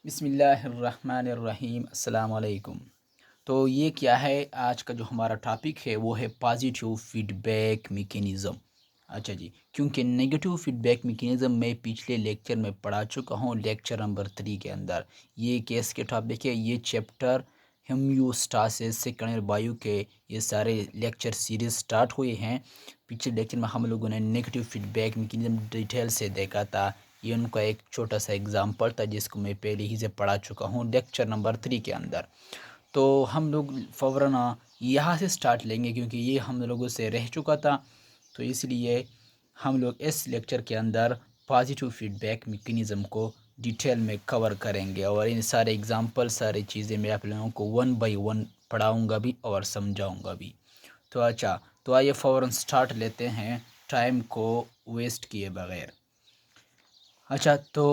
بسم اللہ الرحمن الرحیم، السلام علیکم۔ تو یہ کیا ہے، آج کا جو ہمارا ٹاپک ہے وہ ہے پازیٹیو فیڈ بیک میکینزم۔ اچھا جی، کیونکہ نگیٹو فیڈ بیک میکینزم میں پچھلے لیکچر میں پڑھا چکا ہوں، لیکچر نمبر 3 کے اندر۔ یہ کیس کے ٹاپک ہے، یہ چیپٹر ہیمیوسٹاسس سیکنڈ بایو کے یہ سارے لیکچر سیریز سٹارٹ ہوئے ہیں۔ پچھلے لیکچر میں ہم لوگوں نے negative feedback mechanism detail سے دیکھا تھا۔ یہ ان کا ایک چھوٹا سا ایگزامپل تھا جس کو میں پہلے ہی سے پڑھا چکا ہوں لیکچر نمبر 3 کے اندر۔ تو ہم لوگ فوراً یہاں سے سٹارٹ لیں گے کیونکہ یہ ہم لوگوں سے رہ چکا تھا، تو اس لیے ہم لوگ اس لیکچر کے اندر پازیٹیو فیڈ بیک میکینزم کو ڈیٹیل میں کور کریں گے، اور ان سارے ایگزامپل سارے چیزیں میں آپ لوگوں کو 1 بائی 1 پڑھاؤں گا بھی اور سمجھاؤں گا بھی۔ تو اچھا، تو آئیے فوراً سٹارٹ لیتے ہیں ٹائم کو ویسٹ کیے بغیر۔ اچھا، تو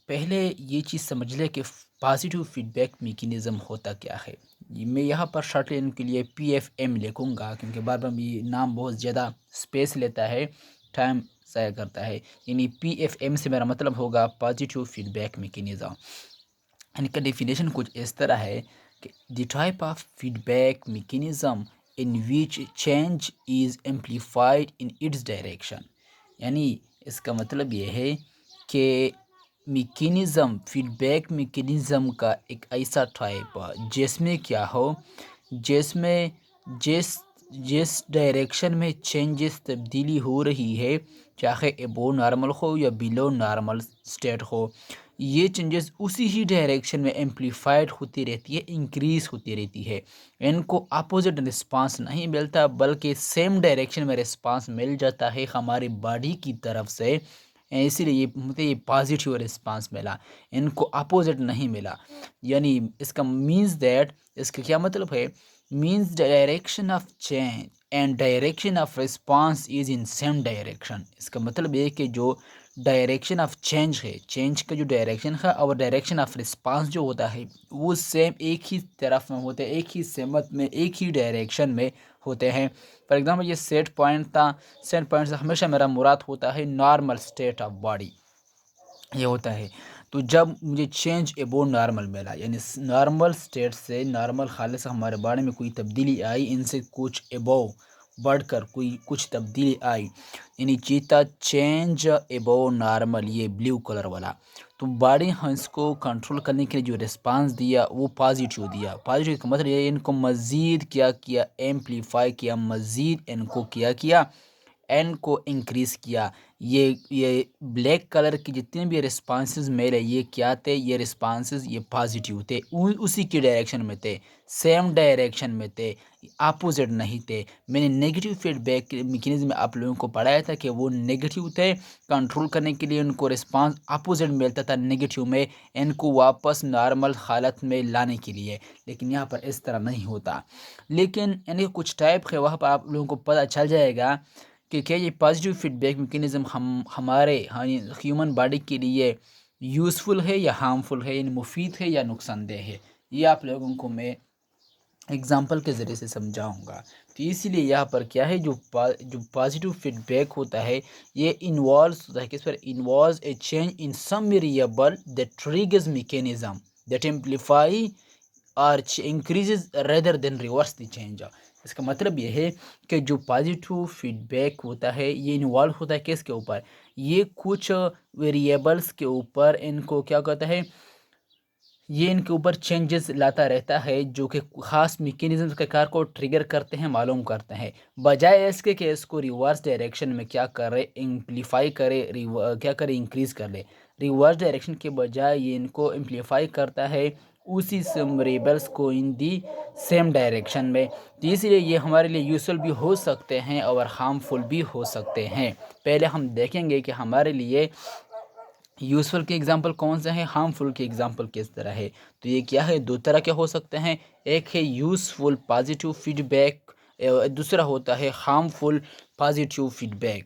پہلے یہ چیز سمجھ لیں کہ پازیٹیو فیڈ بیک میکینزم ہوتا کیا ہے۔ میں یہاں پر شارٹ لین کے لیے پی ایف ایم لکھوں گا کیونکہ بار بار یہ نام بہت زیادہ سپیس لیتا ہے، ٹائم ضائع کرتا ہے۔ یعنی پی ایف ایم سے میرا مطلب ہوگا پازیٹیو فیڈ بیک میکینزم۔ ان کا ڈیفینیشن کچھ اس طرح ہے کہ the type of feedback mechanism in which change is amplified in its direction. یعنی اس کا مطلب یہ ہے کہ میکینزم فیڈ بیک میکینزم کا ایک ایسا ٹائپ جس میں کیا ہو، جس میں جس ڈائریکشن میں چینجز تبدیلی ہو رہی ہے، چاہے ابو نارمل ہو یا بیلو نارمل سٹیٹ ہو، یہ چینجز اسی ہی ڈائریکشن میں ایمپلیفائڈ ہوتی رہتی ہے، انکریز ہوتی رہتی ہے۔ ان کو اپوزٹ رسپانس نہیں ملتا بلکہ سیم ڈائریکشن میں رسپانس مل جاتا ہے ہماری باڈی کی طرف سے، اسی لیے یہ پازیٹیو رسپانس ملا، ان کو اپوزٹ نہیں ملا۔ یعنی اس کا مینز دیٹ، اس کا کیا مطلب ہے، means direction of change and direction of response is in same direction. اس کا مطلب یہ کہ جو ڈائریکشن آف چینج ہے، چینج کا جو ڈائریکشن ہے اور ڈائریکشن آف رسپانس جو ہوتا ہے وہ سیم ایک ہی طرف میں ہوتے ہیں، ایک ہی سمت میں، ایک ہی ڈائریکشن میں ہوتے ہیں۔ فار ایگزامپل یہ سیٹ پوائنٹ تھا، سیٹ پوائنٹ سے ہمیشہ میرا مراد ہوتا ہے نارمل سٹیٹ آف باڈی، یہ ہوتا ہے۔ تو جب مجھے چینج ابو نارمل ملا، یعنی نارمل سٹیٹ سے، نارمل حالت سے ہمارے باڈی میں کوئی تبدیلی آئی، ان سے کچھ ابو بڑھ کر کچھ تبدیلی آئی، یعنی چیتا چینج ابو نارمل، یہ بلیو کلر والا، تو باڈی اس کو کنٹرول کرنے کے لیے جو رسپانس دیا وہ پازیٹیو دیا۔ پازیٹیو کا مطلب یہ ان کو مزید کیا ایمپلیفائی کیا، مزید ان کو کیا این کو انکریز کیا۔ یہ بلیک کلر کی جتنے بھی رسپانسز میرے یہ کیا تھے، یہ رسپانسز یہ پازیٹیو تھے، اسی کی ڈائریکشن میں تھے، سیم ڈائریکشن میں تھے، اپوزٹ نہیں تھے۔ میں نے نیگیٹو فیڈ بیک میکینزم میں آپ لوگوں کو پڑھایا تھا کہ وہ نیگیٹو تھے، کنٹرول کرنے کے لیے ان کو رسپانس اپوزٹ ملتا تھا نیگیٹو میں، ان کو واپس نارمل حالت میں لانے کے لیے، لیکن یہاں پر اس طرح نہیں ہوتا۔ لیکن ان کے کچھ ٹائپ ہے، وہاں پر آپ لوگوں کو پتہ چل جائے گا کہ کیا یہ پازیٹیو فیڈ بیک میکینزم ہمارے ہیومن باڈی کے لیے یوزفل ہے یا ہارمفل ہے، یعنی مفید ہے یا نقصان دہ ہے، یہ آپ لوگوں کو میں ایگزامپل کے ذریعے سے سمجھاؤں گا۔ تو اسی لیے یہاں پر کیا ہے، جو پازیٹیو فیڈ بیک ہوتا ہے یہ انوالوز ہوتا ہے، کس پر involves a change in some variable that triggers mechanism that amplify اور increases rather than reverse the change. اس کا مطلب یہ ہے کہ جو پازیٹیو فیڈ بیک ہوتا ہے یہ انوالو ہوتا ہے کس کے اوپر، یہ کچھ ویریبلس کے اوپر، ان کو کیا کہتا ہے، یہ ان کے اوپر چینجز لاتا رہتا ہے جو کہ خاص میکینزمز کے کار کو ٹریگر کرتے ہیں، معلوم کرتے ہیں، بجائے اس کے کہ اس کو ریورس ڈائریکشن میں کیا کرے، ایمپلیفائی کرے، کیا کرے، انکریز کر لے۔ ریورس ڈائریکشن کے بجائے یہ ان کو ایمپلیفائی کرتا ہے اسی سیم ویریبلس کو ان دی سیم ڈائریکشن میں۔ تو اس لیے یہ ہمارے لیے یوزفل بھی ہو سکتے ہیں اور ہارمفل بھی ہو سکتے ہیں۔ پہلے ہم دیکھیں گے کہ ہمارے لیے یوزفل کے ایگزامپل کون سے ہیں، ہارمفل کے ایگزامپل کس طرح ہے۔ تو یہ کیا ہے، دو طرح کے ہو سکتے ہیں، ایک ہے یوزفل پازیٹیو فیڈ بیک، دوسرا ہوتا ہے ہارمفل پازیٹیو فیڈ بیک۔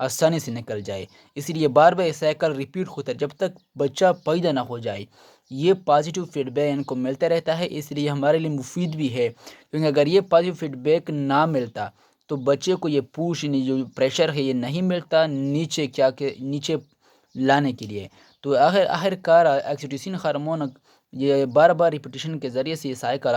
آسانی سے نکل جائے. اس لیے بار بار یہ سائیکل ریپیٹ ہوتا ہے جب تک بچہ پیدا نہ ہو جائے. یہ پازیٹیو فیڈ بیک ان کو ملتا رہتا ہے، اس لیے ہمارے لیے مفید بھی ہے، کیونکہ اگر یہ پازیٹیو فیڈ بیک نہ ملتا تو بچے کو یہ پوش جو پریشر ہے یہ نہیں ملتا نیچے نیچے لانے کے لیے. تو آخر کار ایکسیٹوسن ہارمون یہ بار بار ریپیٹیشن کے ذریعے سے یہ سائیکل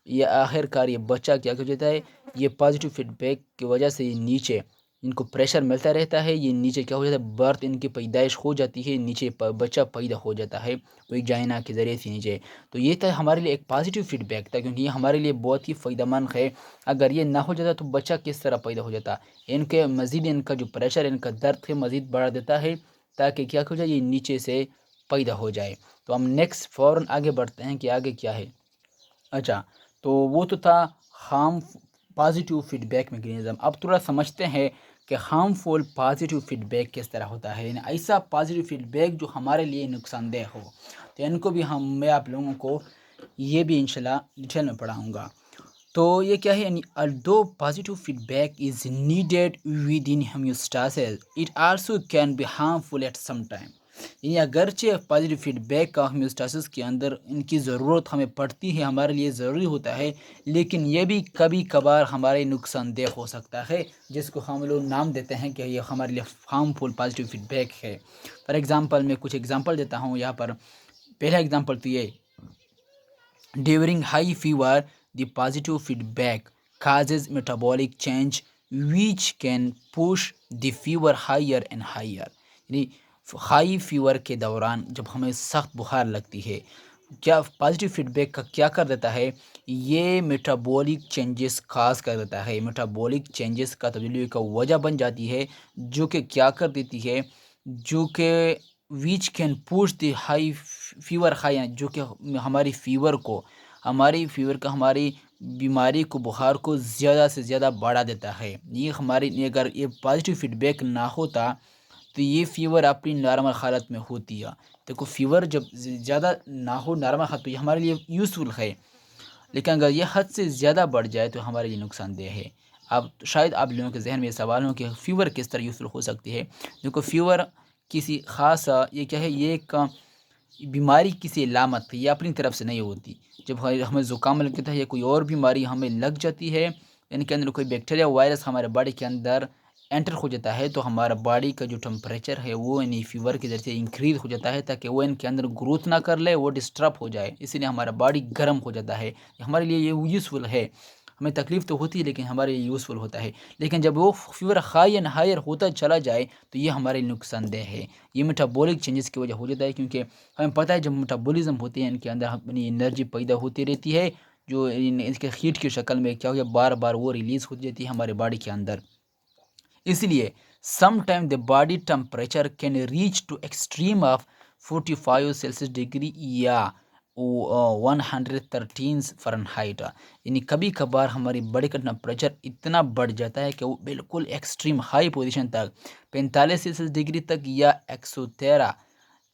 یہ آخر کار یہ بچہ کیا ہو جاتا ہے، یہ پازیٹیو فیڈ بیک کی وجہ سے یہ نیچے ان کو پریشر ملتا رہتا ہے، یہ نیچے کیا ہو جاتا ہے، برتھ ان کی پیدائش ہو جاتی ہے، نیچے بچہ پیدا ہو جاتا ہے وہی جائنا کے ذریعے سے نیچے. تو یہ تھا ہمارے لیے ایک پازیٹیو فیڈ بیک تھا، کیونکہ یہ ہمارے لیے بہت ہی فائدہ مند ہے. اگر یہ نہ ہو جاتا تو بچہ کس طرح پیدا ہو جاتا، ان کے مزید ان کا جو پریشر ان کا درد ہے مزید بڑھا دیتا ہے تاکہ کیا ہو جائے یہ نیچے سے پیدا ہو جائے. تو ہم نیکسٹ فوراً آگے بڑھتے ہیں کہ آگے کیا ہے. اچھا، تو وہ تو تھا harm positive feedback mechanism. اب تھوڑا سمجھتے ہیں کہ ہارمفل پازیٹیو فیڈ بیک کس طرح ہوتا ہے، یعنی ایسا پازیٹیو فیڈ بیک جو ہمارے لیے نقصان دہ ہو. تو ان کو بھی میں آپ لوگوں کو یہ بھی انشاءاللہ ڈیٹیل میں پڑھاؤں گا. تو یہ کیا ہے، یعنی although positive feedback is needed within homeostasis it also can be harmful at some time. یعنی اگرچہ پازیٹیو فیڈ بیک کا ہومیوسٹاسس کے اندر ان کی ضرورت ہمیں پڑتی ہے، ہمارے لیے ضروری ہوتا ہے، لیکن یہ بھی کبھی کبھار ہمارے نقصان دہ ہو سکتا ہے، جس کو ہم لوگ نام دیتے ہیں کہ یہ ہمارے لیے ہارمفل پازیٹیو فیڈ بیک ہے. فار ایگزامپل میں کچھ ایگزامپل دیتا ہوں یہاں پر. پہلا ایگزامپل تو یہ during high fever the positive feedback causes metabolic change which can push the fever higher and higher. یعنی ہائی فیور کے دوران جب ہمیں سخت بخار لگتی ہے، کیا پازیٹیو فیڈ بیک کا کیا کر دیتا ہے، یہ میٹابولک چینجز کاز کر دیتا ہے، میٹابولک چینجز کا تبدیلی کا وجہ بن جاتی ہے، جو کہ کیا کر دیتی ہے، جو کہ ویچ کین پوش دی ہائی فیور ہائی، جو کہ ہماری فیور کا ہماری بیماری کو بخار کو زیادہ سے زیادہ بڑھا دیتا ہے. یہ اگر یہ پازیٹیو فیڈ بیک نہ ہوتا تو یہ فیور اپنی نارمل حالت میں ہوتی ہے. دیکھو فیور جب زیادہ نہ ہو نارمل حالت تو یہ ہمارے لیے یوزفل ہے، لیکن اگر یہ حد سے زیادہ بڑھ جائے تو ہمارے لیے نقصان دہ ہے. اب شاید آپ لوگوں کے ذہن میں یہ سوال ہو کہ فیور کس طرح یوزفل ہو سکتی ہے. دیکھو فیور کسی خاص یہ کیا ہے، یہ ایک بیماری کسی علامت یہ اپنی طرف سے نہیں ہوتی. جب ہمیں زکام لگتا ہے یا کوئی اور بیماری ہمیں لگ جاتی ہے، ان کے اندر کوئی بیکٹیریا وائرس ہمارے باڈی کے اندر انٹر ہو جاتا ہے، تو ہمارا باڈی کا جو ٹمپریچر ہے وہ یعنی فیور کے ذریعے سے انکریز ہو جاتا ہے تاکہ وہ ان کے اندر گروتھ نہ کر لے، وہ ڈسٹرب ہو جائے. اس لیے ہمارا باڈی گرم ہو جاتا ہے. ہمارے لیے یہ یوزفل ہے، ہمیں تکلیف تو ہوتی ہے لیکن ہمارے لیے یوزفل ہوتا ہے. لیکن جب وہ فیور ہائی اینڈ ہائر ہوتا چلا جائے تو یہ ہمارے لیے نقصان دہ ہے. یہ میٹابولک چینجز کی وجہ ہو جاتا ہے، کیونکہ ہمیں پتہ ہے جب میٹابولزم ہوتی ہے ان کے اندر اپنی انرجی پیدا ہوتی رہتی ہے، جو اس کے ہیٹ کی شکل میں کیا ہو جائے بار بار وہ ریلیز ہوتی جاتی ہے ہمارے باڈی کے اندر. اس لیے some time the body temperature can reach to extreme of 45 Celsius degree یا 113 فرنہائٹ. یعنی کبھی کبھار ہماری باڈی کا ٹمپریچر اتنا بڑھ جاتا ہے کہ وہ بالکل ایکسٹریم ہائی پوزیشن تک 45 سیلسیس ڈگری تک یا 113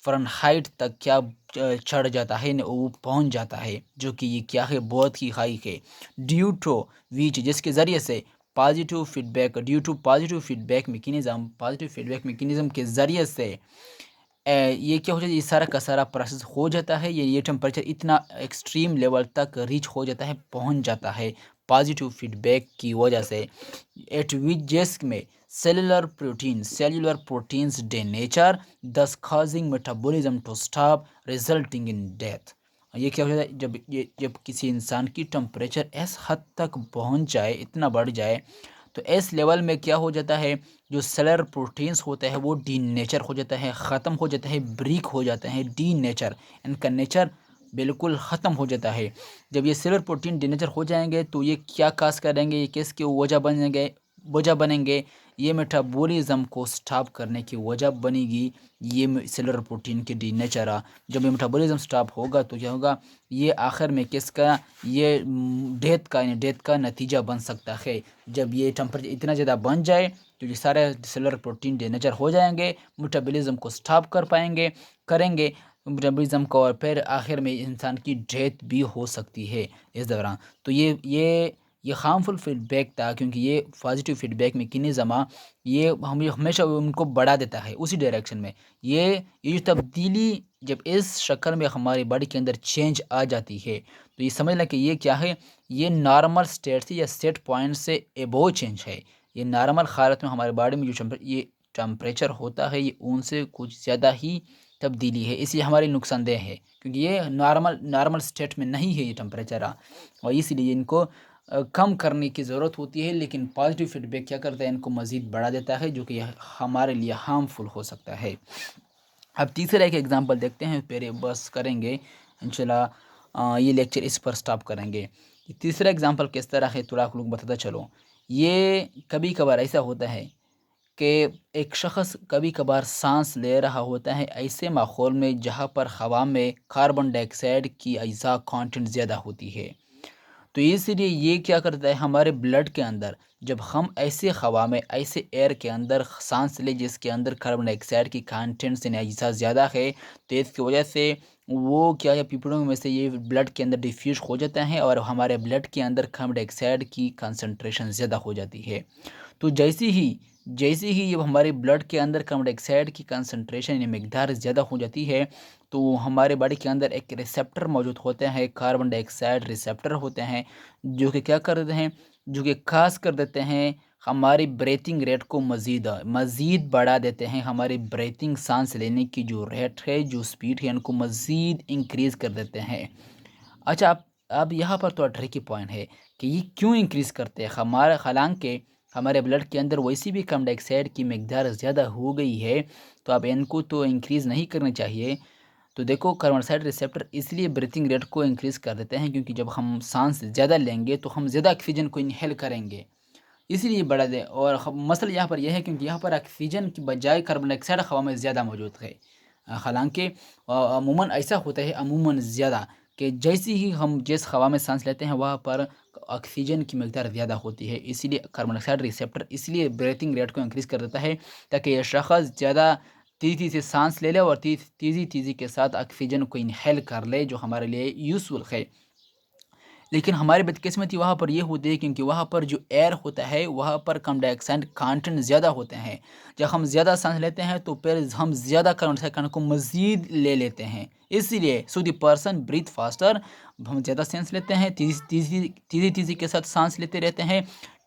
فرنہائٹ تک کیا چڑھ جاتا ہے، وہ پہنچ جاتا ہے، جو کہ یہ کیا ہے بہت ہی ہائی ہے. ڈیو ٹو ویچ جس کے ذریعے سے positive feedback positive feedback mechanism کے ذریعے سے یہ کیا ہو جاتا ہے، یہ سارا کا سارا پروسیس ہو جاتا ہے. یہ ٹمپریچر اتنا ایکسٹریم لیول تک ریچ ہو جاتا ہے، پہنچ جاتا ہے پازیٹیو فیڈ بیک کی وجہ سے. ایٹ وچ جس میں cellular proteins denature this causing metabolism to stop resulting in death. یہ کیا ہو جاتا ہے، جب کسی انسان کی ٹمپریچر اس حد تک پہنچ جائے، اتنا بڑھ جائے، تو اس لیول میں کیا ہو جاتا ہے، جو سیلر پروٹینز ہوتا ہے وہ ڈی نیچر ہو جاتا ہے، ختم ہو جاتا ہے، بریک ہو جاتا ہے، ڈی نیچر ان کا نیچر بالکل ختم ہو جاتا ہے. جب یہ سیلر پروٹین ڈی نیچر ہو جائیں گے تو یہ کیا کاز کریں گے، یہ کس کی وجہ بنیں گے، یہ میٹابولزم کو سٹاپ کرنے کی وجہ بنے گی. یہ سیلر پروٹین کے ڈی نیچر جب یہ میٹابولزم سٹاپ ہوگا تو کیا ہوگا، یہ آخر میں کس کا، یہ ڈیتھ کا نتیجہ بن سکتا ہے. جب یہ ٹمپریچر اتنا زیادہ بن جائے تو یہ سارے سیلر پروٹین ڈی نیچر ہو جائیں گے، میٹابولزم کو سٹاپ کریں گے میٹابولزم کو، اور پھر آخر میں انسان کی ڈیتھ بھی ہو سکتی ہے اس دوران. تو یہ ہارمفل فیڈ بیک تھا، کیونکہ یہ پازیٹیو فیڈ بیک میکینزم یہ ہمیں ہمیشہ ان کو بڑھا دیتا ہے اسی ڈائریکشن میں. یہ جو تبدیلی جب اس شکل میں ہماری باڈی کے اندر چینج آ جاتی ہے تو یہ سمجھ لیں کہ یہ کیا ہے، یہ نارمل اسٹیٹ سے یا سیٹ پوائنٹ سے ایبو چینج ہے. یہ نارمل حالت میں ہمارے باڈی میں جو یہ ٹمپریچر ہوتا ہے یہ ان سے کچھ زیادہ ہی تبدیلی ہے، اس لیے ہمارے نقصان دہ ہے، کیونکہ یہ نارمل اسٹیٹ میں نہیں ہے یہ ٹمپریچر، اور اس لیے ان کو کم کرنے کی ضرورت ہوتی ہے. لیکن پازیٹیو فیڈ بیک کیا کرتا ہے، ان کو مزید بڑھا دیتا ہے، جو کہ ہمارے لیے ہارمفل ہو سکتا ہے. اب تیسرا ایک ایگزامپل دیکھتے ہیں، پھر بس کریں گے انشاءاللہ یہ لیکچر اس پر سٹاپ کریں گے. تیسرا ایگزامپل کس طرح ہے تھوڑا آپ لوگ بتاتا چلو. یہ کبھی کبھار ایسا ہوتا ہے کہ ایک شخص کبھی کبھار سانس لے رہا ہوتا ہے ایسے ماحول میں جہاں پر ہوا میں کاربن ڈائی آکسائڈ کی اجزاء کانٹنٹ زیادہ ہوتی ہے. تو اس لیے یہ کیا کرتا ہے، ہمارے بلڈ کے اندر جب ہم ایسے ہوا میں ایسے ایئر کے اندر سانس لیں جس کے اندر کاربن ڈائی آکسائڈ کی کانٹینٹس یعنی اجزاء زیادہ ہے، تو اس کی وجہ سے وہ کیا ہے پیپڑوں میں سے یہ بلڈ کے اندر ڈیفیوز ہو جاتا ہے اور ہمارے بلڈ کے اندر کاربن ڈائی آکسائڈ کی کنسنٹریشن زیادہ ہو جاتی ہے. تو جیسے ہی یہ ہمارے بلڈ کے اندر کاربن ڈائی آکسائڈ کی کنسنٹریشن یعنی مقدار زیادہ ہو جاتی ہے تو ہمارے باڈی کے اندر ایک ریسیپٹر موجود ہوتے ہیں، کاربن ڈائی آکسائڈ ریسیپٹر ہوتے ہیں، جو کہ کیا کرتے ہیں، جو کہ خاص کر دیتے ہیں ہماری بریتھنگ ریٹ کو مزید بڑھا دیتے ہیں. ہماری بریتھنگ سانس لینے کی جو ریٹ ہے، جو سپیڈ ہے، ان کو مزید انکریز کر دیتے ہیں. اچھا اب یہاں پر تو ٹرکی پوائنٹ ہے کہ یہ کیوں انکریز کرتے ہیں. حالانکہ ہمارے بلڈ کے اندر ویسی بھی کاربن ڈائی آکسائڈ کی مقدار زیادہ ہو گئی ہے، تو اب ان کو تو انکریز نہیں کرنا چاہیے. تو دیکھو کاربن ڈائی آکسائڈ ریسیپٹر اس لیے بریتھنگ ریٹ کو انکریز کر دیتے ہیں کیونکہ جب ہم سانس زیادہ لیں گے تو ہم زیادہ آکسیجن کو انہیل کریں گے، اسی لیے بڑھا دے. اور مسئلہ یہاں پر یہ ہے کیونکہ یہاں پر آکسیجن کی بجائے کاربن ڈائی آکسائڈ ہوا میں زیادہ موجود ہے. حالانکہ عموماً ایسا ہوتا ہے عموماً زیادہ کہ جیسے ہی ہم جس ہوا میں سانس لیتے ہیں وہاں پر آکسیجن کی مقدار زیادہ ہوتی ہے، اسی لیے کاربن ڈائی آکسائڈ ریسیپٹر اس لیے بریتھنگ ریٹ کو انکریز کر دیتا ہے تاکہ یہ شخص زیادہ تیزی سے سانس لے لے اور تیزی کے ساتھ آکسیجن کو انہیل کر لے، جو ہمارے لیے یوزفل ہے. لیکن ہماری بدقسمتی وہاں پر یہ ہوتی ہے کیونکہ وہاں پر جو ایئر ہوتا ہے وہاں پر کاربن ڈائی آکسائڈ کانٹنٹ زیادہ ہوتے ہیں. جب ہم زیادہ سانس لیتے ہیں تو پھر ہم زیادہ کاربن ڈائی آکسائڈ کو مزید لے لیتے ہیں، اسی لیے سو دی پرسن بریتھ فاسٹر. ہم زیادہ سانس لیتے ہیں، تیزی کے ساتھ سانس لیتے رہتے ہیں،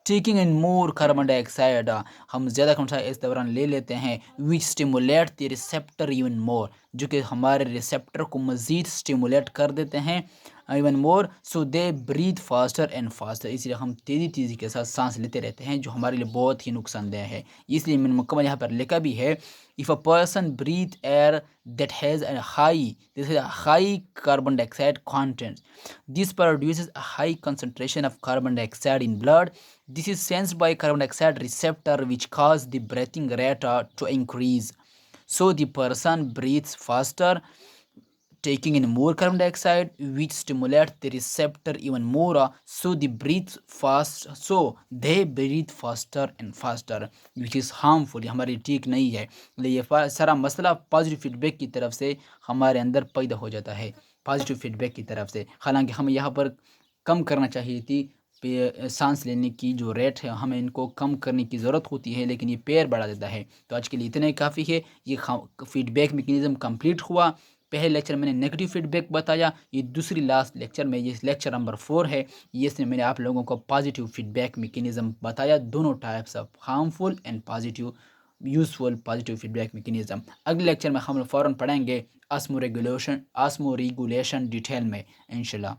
taking in more carbon dye oxide, ہم زیادہ کاربن ڈائی آکسائڈ اس دوران لے لیتے ہیں، وچ اسٹیمولیٹ دی ریسیپٹر ایون مور، جو کہ ہمارے ریسیپٹر کو مزید اسٹیمولیٹ کر دیتے ہیں even more, so they breathe faster and faster. اس لیے ہم تیزی کے ساتھ سانس لیتے رہتے ہیں جو ہمارے لیے بہت ہی نقصان دہ ہے. اس لیے میں نے مکمل یہاں پر لکھا بھی ہے، if a person breathe air that has a high carbon dioxide content, this produces a high concentration of carbon dioxide in blood. This is sensed by carbon dioxide receptor which cause the breathing rate to increase. So the person breathes faster, taking in more carbon dioxide which stimulates the receptor even more, so they breathe faster and faster, which is harmful. یہ ہمارے ٹھیک نہیں ہے. یہ سارا مسئلہ positive feed back کی طرف سے ہمارے اندر پیدا ہو جاتا ہے، پازیٹیو فیڈ بیک کی طرف سے. حالانکہ ہمیں یہاں پر کم کرنا چاہیے تھی، سانس لینے کی جو ریٹ ہے ہمیں ان کو کم کرنے کی ضرورت ہوتی ہے، لیکن یہ پیر بڑھا دیتا ہے. تو آج کے لیے اتنا ہی کافی ہے. یہ فیڈ بیک میکینزم کمپلیٹ ہوا. پہلے لیکچر میں نے نیگیٹو فیڈ بیک بتایا، یہ دوسری لاسٹ لیکچر میں یہ لیکچر نمبر 4 ہے، اس میں میں نے آپ لوگوں کو پازیٹیو فیڈ بیک میکینزم بتایا، دونوں types of harmful and positive useful positive feedback mechanism. اگلے لیکچر میں ہم فوراً پڑھیں گے آسمو ریگولیشن ڈیٹیل میں انشاءاللہ.